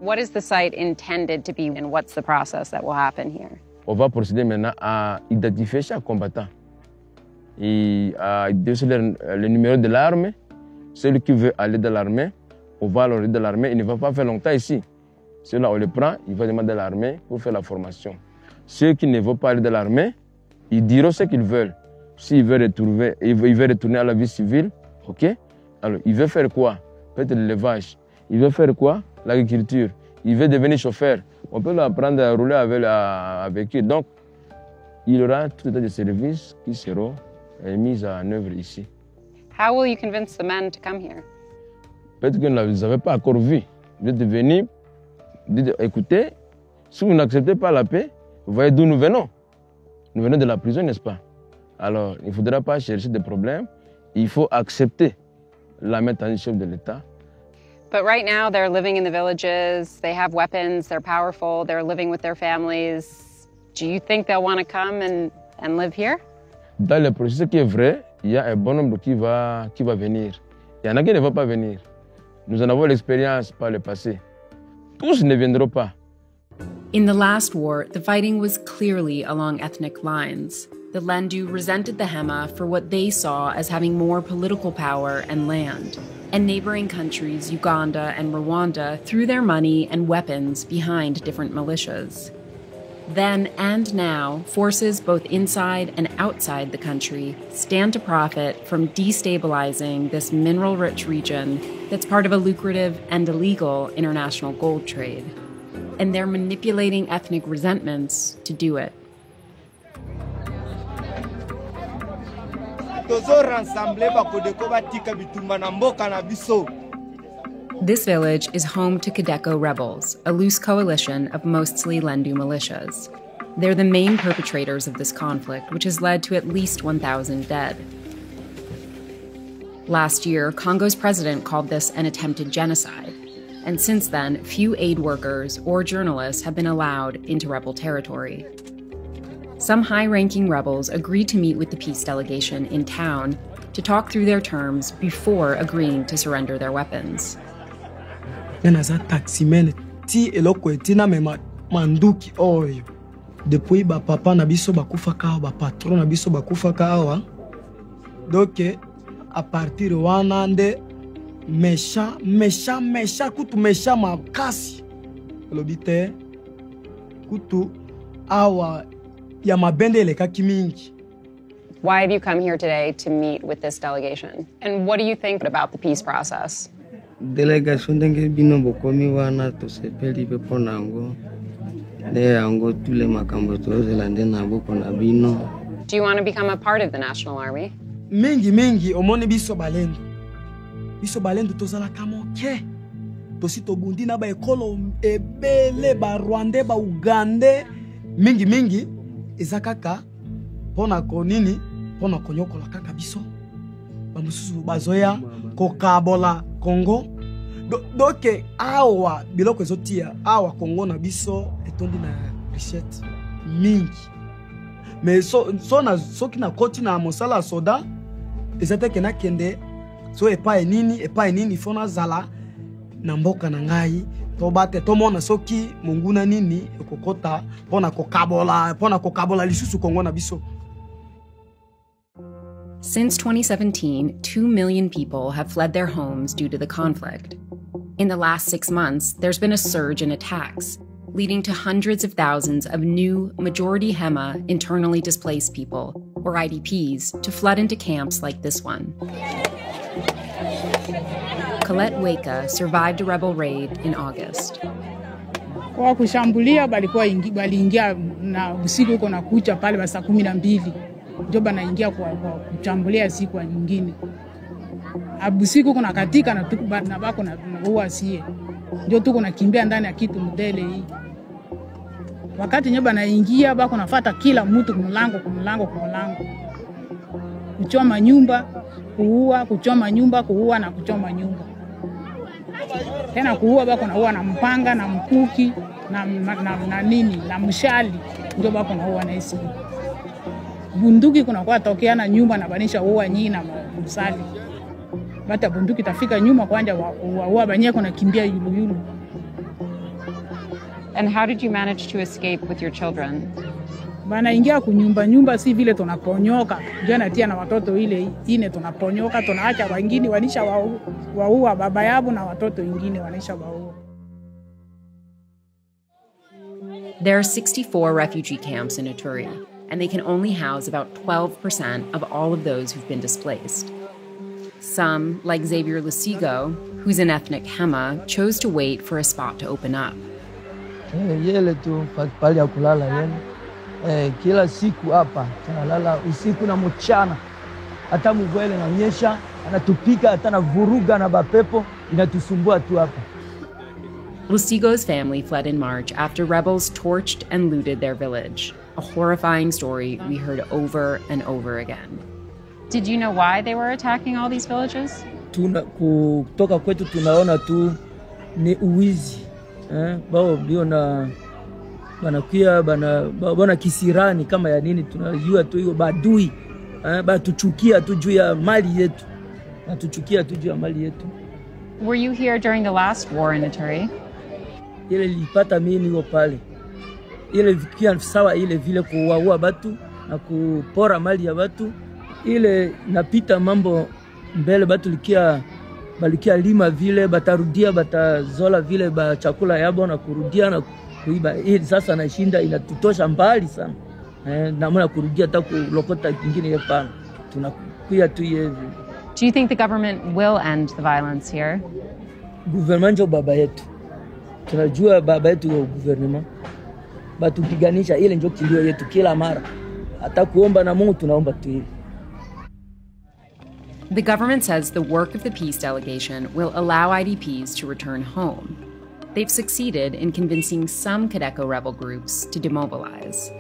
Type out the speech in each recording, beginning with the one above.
What is the site intended to be and what's the process that will happen here? On va procéder maintenant à identifier chaque combattant et à déceler le numéro de l'arme. Celui qui veut aller dans l'armée, on va aller dans l'armée. Il ne va pas faire longtemps ici. Celui-là, on le prend, il va demander à l'armée pour faire la formation. Ceux qui ne veulent pas aller dans l'armée, ils diront ce qu'ils veulent. S'ils veulent retourner à la vie civile, ok? Alors, ils veulent faire quoi? Peut-être l'élevage. Ils veulent faire quoi? L'agriculture. Ils veulent devenir chauffeur. On peut leur apprendre à rouler avec eux. Donc, il y aura tout un tas de services qui seront mis en œuvre ici. How will you convince the men to come here? Peut-être que vous ne les avez pas encore vus. Vous êtes venus, dites, écoutez, si vous n'acceptez pas la paix, vous voyez d'où nous venons. Nous venons de la prison, n'est-ce pas? Alors, il ne faudra pas chercher des problèmes. Il faut accepter la main tendue du chef de l'État. But right now, they're living in the villages, they have weapons, they're powerful, they're living with their families. Do you think they'll want to come and live here? Dans le processus qui est vrai, il y a un bon nombre qui va venir. Il y en a qui ne vont pas venir. Nous en avons l'expérience par le passé. Tous ne viendront pas. In the last war, the fighting was clearly along ethnic lines. The Lendu resented the Hema for what they saw as having more political power and land. And neighboring countries, Uganda and Rwanda, threw their money and weapons behind different militias. Then and now, forces both inside and outside the country stand to profit from destabilizing this mineral-rich region that's part of a lucrative and illegal international gold trade. And they're manipulating ethnic resentments to do it. This village is home to Kideko rebels, a loose coalition of mostly Lendu militias. They're the main perpetrators of this conflict, which has led to at least 1,000 dead. Last year, Congo's president called this an attempted genocide, and since then, few aid workers or journalists have been allowed into rebel territory. Some high-ranking rebels agreed to meet with the peace delegation in town to talk through their terms before agreeing to surrender their weapons. Depuis ba papa na biso bakufa kawa, ba patron na biso bakufa kawa. Donc à partir wana nde mesha kutu mesha makasi. Lobite kutu awa ya mabende le kakimingi. Why have you come here today to meet with this delegation? And what do you think about the peace process? Delegation denge bino bokomi wana to sepeli pe ponango. Do you want to become a part of the National Army? Mingi omoni biso balendo. Biso balendo tozala kamoke. Tosito bundi na ba ekolo ebele ba Rwanda ba Uganda. Mingi ezakaka pona konini pona konyokola kaka biso. Ba mususu bazoya kokabola Congo. Doke awa biloko ezotia awa Congo na biso etondi na richette mingi. Mais so kina koti na mosala soda ezate kena kende so epa nini fona zala na mboka na ngai to bate to mona soki munguna nini ekokota pona kokabola lisusu Congo na biso. Since 2017, 2 million people have fled their homes due to the conflict. In the last 6 months, there's been a surge in attacks, leading to hundreds of thousands of new, majority Hema, internally displaced people, or IDPs, to flood into camps like this one. Colette Weka survived a rebel raid in August. Kwa kushambulia baliingia na usiku kuna kucha pale saa 12. Ndio banaingia kwa kuchambulia siku nyingine. Abusiku kuna katika na tuku na bako na uasie. Ndio tuko nakimbia ndani ya kitu mdele hii. Wakati nyeba naingia bako nafuata kila mtu kumlango. Kuchoma nyumba, kuchoma nyumba na kuchoma nyumba. Tena kuua bako na huwa na mpanga na mkuki na nini na mshali ndio bako na huwa na hisi. Bunduki kuna kwa tokea na nyumba na banisha huwa nyinyi na msali. Bata bunduki tafika nyuma kwanja wa banyeko na kimbia yulu. And how did you manage to escape with your children? Banaingia kunyumba si vile tunaponyoka. Ndio natia na watoto ile ine tunaponyoka, tunaacha wengine wanisha waua baba yao na watoto wengine wanisha waua. There are 64 refugee camps in Ituri, and they can only house about 12% of all of those who've been displaced. Some, like Xavier Lusigo, who's an ethnic Hema, chose to wait for a spot to open up. Yele tu pale ya kulala yele. Kila siku hapa tunalala usiku na mchana. Hata mvua inanyesha, anatupika hata na vuruga na bapepo inatusumbua tu hapa. Lusigo's family fled in March after rebels torched and looted their village, a horrifying story we heard over and over again. Did you know why they were attacking all these villages? Kutoka kwetu tunaona tu ni uwizi. Bao biona banakuya bana kisirani kama ya nini, tunajua tu hiyo badui. Batuchukia tu juu ya mali yetu. Batuchukia tu juu ya mali yetu. Were you here during the last war in Ituri? Ile lipata mimi niko pale. Ile vikia sawa ile vile kuwaua watu na kupora mali ya watu. Ile napita mambo mbele batu balikia lima vile batarudia batazola vile ba chakula yabo na kurudia na kuiba. Hii sasa nashinda inatutosha mbali sana. Namna kurudia hata kulokota kingine hapana. Tunakuya tu hivi. Do you think the government will end the violence here? Government baba yetu. Tunajua baba yetu ya government. Batupiganisha ile ndio kilio yetu kila mara. Hata kuomba na Mungu tunaomba tu hivi. The government says the work of the peace delegation will allow IDPs to return home. They've succeeded in convincing some Kideko rebel groups to demobilize.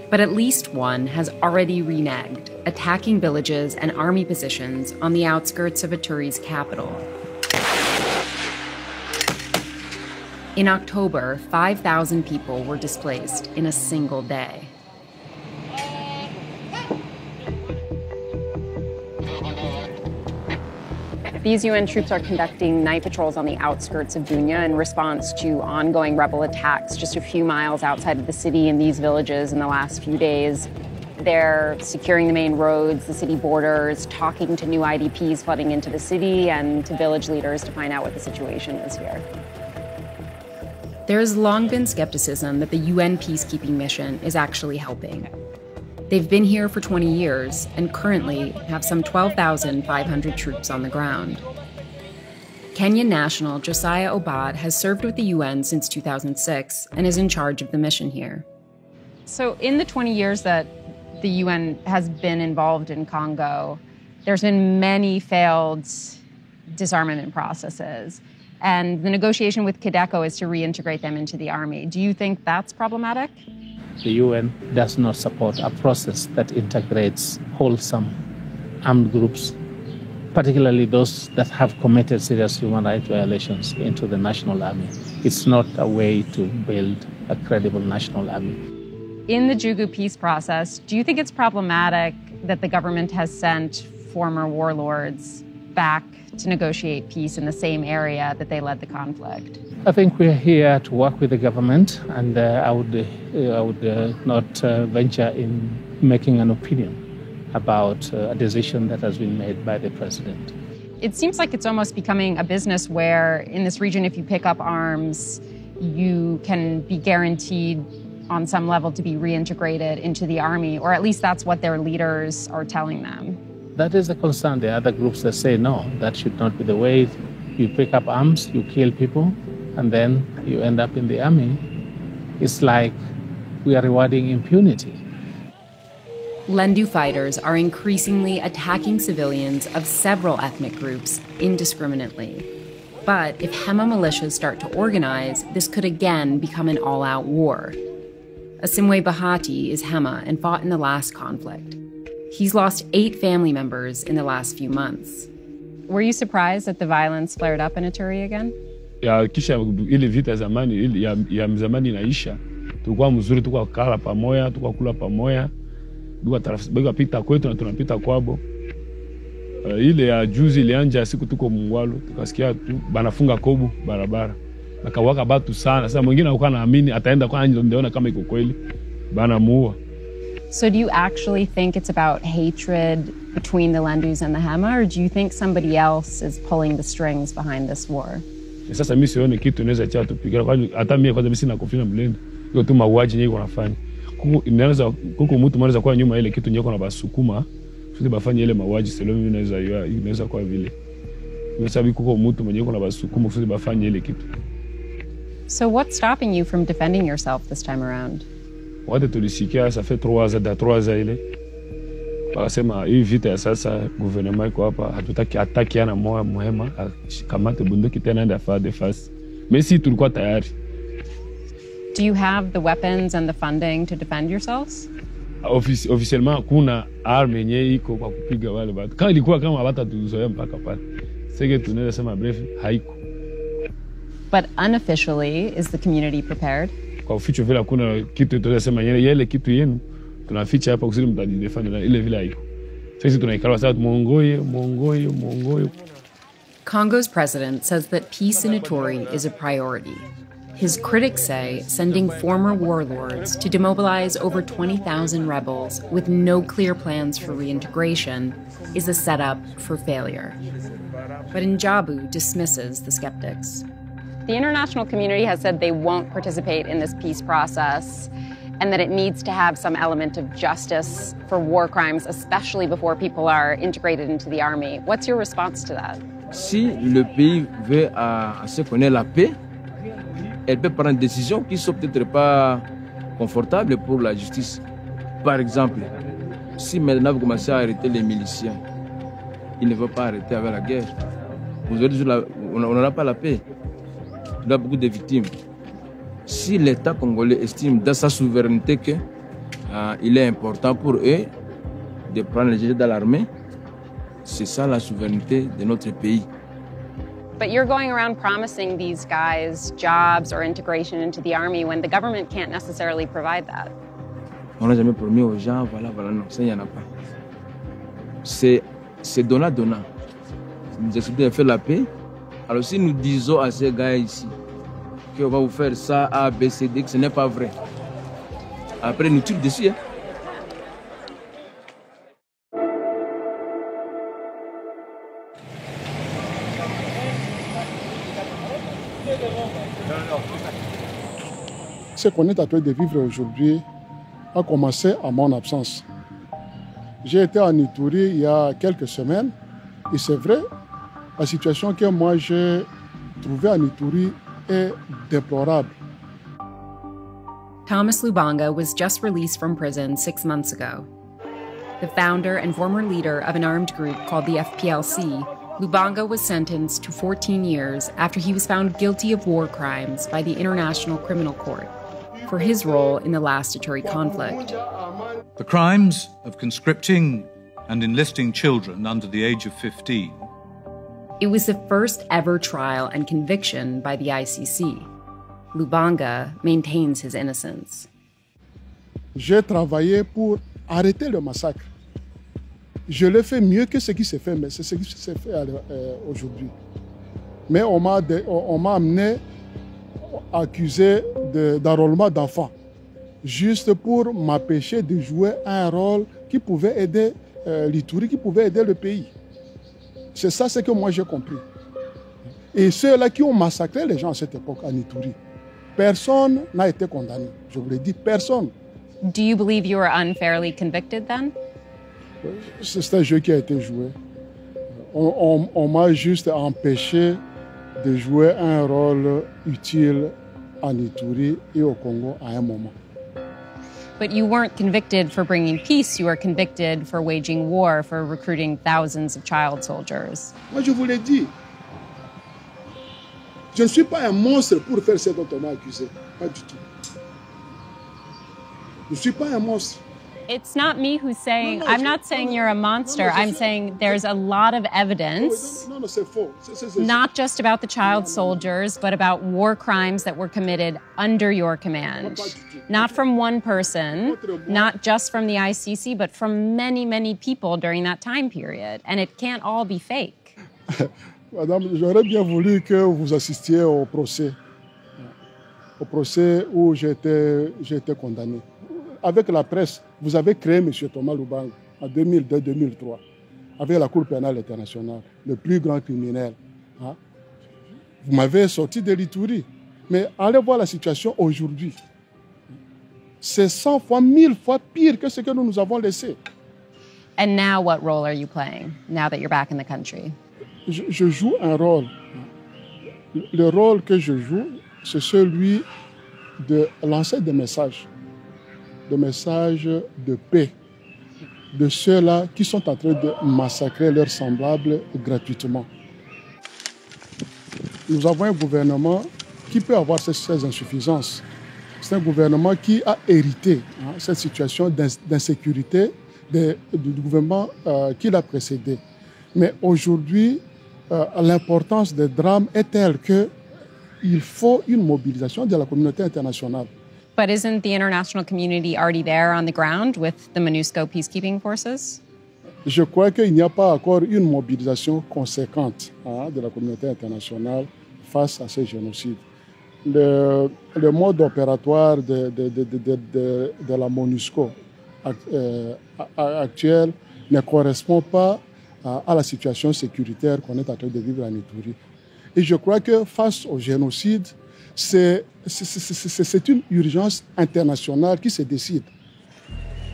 But at least one has already reneged, attacking villages and army positions on the outskirts of Ituri's capital. In October, 5,000 people were displaced in a single day. These UN troops are conducting night patrols on the outskirts of Bunia in response to ongoing rebel attacks just a few miles outside of the city in these villages in the last few days. They're securing the main roads, the city borders, talking to new IDPs flooding into the city and to village leaders to find out what the situation is here. There has long been skepticism that the UN peacekeeping mission is actually helping. They've been here for 20 years and currently have some 12,500 troops on the ground. Kenyan national Josiah Obad has served with the UN since 2006 and is in charge of the mission here. So in the 20 years that the UN has been involved in Congo, there's been many failed disarmament processes. And the negotiation with Kideko is to reintegrate them into the army. Do you think that's problematic? The UN does not support a process that integrates wholesome armed groups, particularly those that have committed serious human rights violations, into the national army. It's not a way to build a credible national army. In the Jugu peace process, do you think it's problematic that the government has sent former warlords back to negotiate peace in the same area that they led the conflict? I think we're here to work with the government, and I would not venture in making an opinion about a decision that has been made by the president. It seems like it's almost becoming a business where in this region, if you pick up arms, you can be guaranteed on some level to be reintegrated into the army, or at least that's what their leaders are telling them. That is the concern. There are other groups that say, no, that should not be the way. You pick up arms, you kill people, and then you end up in the army. It's like we are rewarding impunity. Lendu fighters are increasingly attacking civilians of several ethnic groups indiscriminately. But if Hema militias start to organize, this could again become an all-out war. Asimwe Bahati is Hema and fought in the last conflict. He's lost 8 family members in the last few months. Were you surprised that the violence flared up in Ituri again? Ya kisha ile vita zamani ya zamani inaisha. Tulikuwa mzuri, tulikuwa kala pamoja, tulikuwa kula pamoja. Tulikuwa pita kwetu na tunapita kwabo. Ile ya juzi ilianja siku tuko Mungwalu, tukasikia tu banafunga kobu barabara. Bakawaka batu sana. Sasa mwingine alikuwa anaamini ataenda kwa ndio kama iko kweli. Bana muua. So do you actually think it's about hatred between the Lendus and the Hema, or do you think somebody else is pulling the strings behind this war? Sasa mimi sione kitu inaweza cha tupigira kwa hata mimi kwanza mimi sina kofia mlendo. Hiyo tu mauaji nyingi wanafanya. Inaweza kuko mtu mmoja kwa nyuma ile kitu nyoko na basukuma. Sisi bafanye ile mauaji selo mimi inaweza kwa vile. Mimi sababu kuko mtu mwenye kuna basukuma sisi bafanye ile kitu. So what's stopping you from defending yourself this time around? Watu tulisikia ça fait 3 ans ile. Wakasema hii vita ya sasa gouvernement iko hapa hatutaki atakiana moja muhema kamate bunduki tena ndio afade defense. Messi tulikuwa tayari. Do you have the weapons and the funding to defend yourselves? Officiellement kuna arme yenye iko kwa kupiga wale watu. Kama ilikuwa kama hata tuzoea mpaka pale. Sege tunaweza sema bref haiko. But unofficially, is the community prepared? Kwa official vile kuna kitu tunaweza sema yele kitu yenu tunaficha hapa kusudi mtajidefend na ile vile haiko. Sisi tunaikala sasa muongoye. Congo's president says that peace in Ituri is a priority. His critics say sending former warlords to demobilize over 20,000 rebels with no clear plans for reintegration is a setup for failure. But Njabu dismisses the skeptics. The international community has said they won't participate in this peace process and that it needs to have some element of justice for war crimes, especially before people are integrated into the army. What's your response to that? Si le pays veut à ce qu'on ait la paix, elle peut prendre des décisions qui ne sont peut-être pas confortables pour la justice. Par exemple, si maintenant vous commencez à arrêter les miliciens, ils ne vont pas arrêter avec la guerre. Aujourd'hui, on n'aura pas la paix. Il y a beaucoup de victimes. Si l'État congolais estime dans sa souveraineté qu'il est important pour eux de prendre les gens dans l'armée, c'est ça la souveraineté de notre pays. But you're going around promising these guys jobs or integration into the army when the government can't necessarily provide that. On n'a jamais promis aux gens, voilà, non, ça, il n'y en a pas. C'est donnant. Nous essayons de faire la paix. Alors si nous disons à ces gars ici qu'on va vous faire ça, A, B, C, D, que ce n'est pas vrai, après nous tirons dessus. Hein. Ce qu'on est en train de vivre aujourd'hui a commencé à mon absence. J'ai été en Ituri il y a quelques semaines et c'est vrai, la situation que moi j'ai trouvée en Ituri est déplorable. Thomas Lubanga was just released from prison 6 months ago. The founder and former leader of an armed group called the FPLC, Lubanga was sentenced to 14 years after he was found guilty of war crimes by the International Criminal Court for his role in the last Ituri conflict. The crimes of conscripting and enlisting children under the age of 15. It was the first ever trial and conviction by the ICC. Lubanga maintains his innocence. J'ai travaillé pour arrêter le massacre. Je l'ai fait mieux que ce qui s'est fait, mais c'est ce qui s'est fait aujourd'hui. Mais on m'a amené accusé d'enrôlement d'enfants, juste pour m'empêcher de jouer un rôle qui pouvait aider l'Ituri, qui pouvait aider le pays. C'est ça ce que moi j'ai compris. Et ceux-là qui ont massacré les gens à cette époque en Ituri, personne n'a été condamné. Je vous l'ai dit, personne. Do you believe you were unfairly convicted then? C'est un jeu qui a été joué. On m'a juste empêché de jouer un rôle utile en Ituri et au Congo à un moment. But you weren't convicted for bringing peace, you were convicted for waging war, for recruiting thousands of child soldiers. Moi, je vous l'ai dit. Je ne suis pas un monstre pour faire ce dont on m'a accusé. Pas du tout. Je ne suis pas un monstre. It's not me who's saying, I'm not saying you're a monster. I'm saying there's a lot of evidence, not just about the child soldiers, but about war crimes that were committed under your command. Not from one person, not just from the ICC, but from many, many people during that time period. And it can't all be fake. Madame, j'aurais bien voulu que vous assistiez au procès. au procès où j'ai été condamné. Avec la presse, vous avez créé M. Thomas Lubanga en 2002-2003, avec la Cour pénale internationale, le plus grand criminel. Hein? Vous m'avez sorti de l'Ituri. Mais allez voir la situation aujourd'hui. C'est 100 fois, 1000 fois pire que ce que nous avons laissé. And now what role are you playing, now that you're back in the country? Je joue un rôle. Le rôle que je joue, c'est celui de lancer des messages de paix, de ceux-là qui sont en train de massacrer leurs semblables gratuitement. Nous avons un gouvernement qui peut avoir ces insuffisances. C'est un gouvernement qui a hérité cette situation d'insécurité du gouvernement qui l'a précédé. Mais aujourd'hui, l'importance des drames est telle qu'il faut une mobilisation de la communauté internationale. But isn't the international community already there on the ground with the MONUSCO peacekeeping forces? Je crois qu'il n'y a pas encore une mobilisation conséquente de la communauté internationale face à ces génocides. Le mode opératoire de la MONUSCO actuelle ne correspond pas à la situation sécuritaire qu'on est en train de vivre en Ituri. Et je crois que face au génocide, c'est une urgence internationale qui se décide.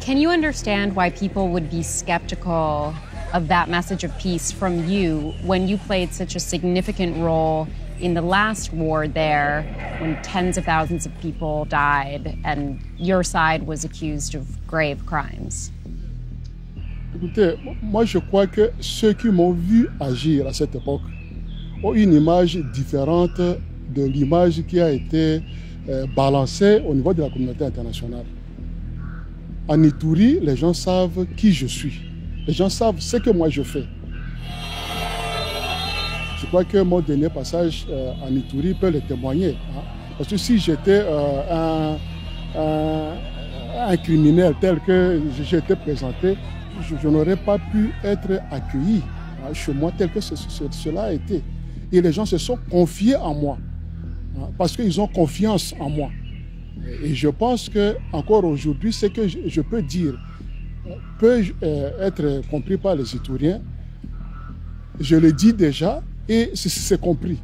Can you understand why people would be skeptical of that message of peace from you when you played such a significant role in the last war there when tens of thousands of people died and your side was accused of grave crimes? Écoutez, moi je crois que ceux qui m'ont vu agir à cette époque ont une image différente de l'image qui a été balancée au niveau de la communauté internationale. En Ituri, les gens savent qui je suis. Les gens savent ce que moi je fais. Je crois que mon dernier passage en Ituri peut le témoigner. Hein? Parce que si j'étais un criminel tel que j'ai été présenté, je n'aurais pas pu être accueilli chez moi tel que cela a été. Et les gens se sont confiés en moi, parce qu'ils ont confiance en moi. Et je pense que encore aujourd'hui, ce que je peux dire peut être compris par les Ituriens. Je le dis déjà et c'est compris.